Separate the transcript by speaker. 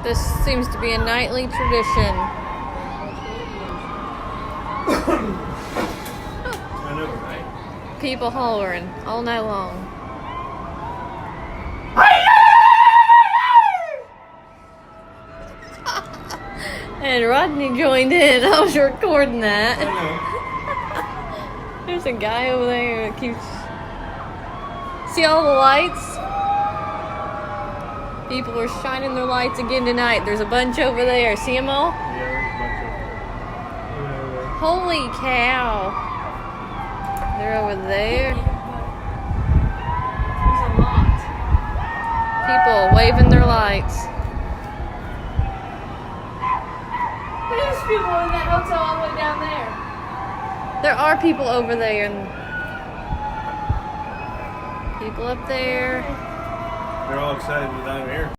Speaker 1: This seems to be a nightly tradition.
Speaker 2: I know, right?
Speaker 1: People hollering all night long. And Rodney joined in. I was recording that.
Speaker 2: I know.
Speaker 1: There's a guy over there that keeps... See all the lights? People are shining their lights again tonight. There's a bunch over there. See them all?
Speaker 2: Yeah, there's a bunch of...
Speaker 1: Holy cow. They're over there.
Speaker 3: There's a lot.
Speaker 1: People waving their lights.
Speaker 3: There's people in that hotel all the way down there.
Speaker 1: There are people over there and people up there.
Speaker 2: They're all excited that I'm here.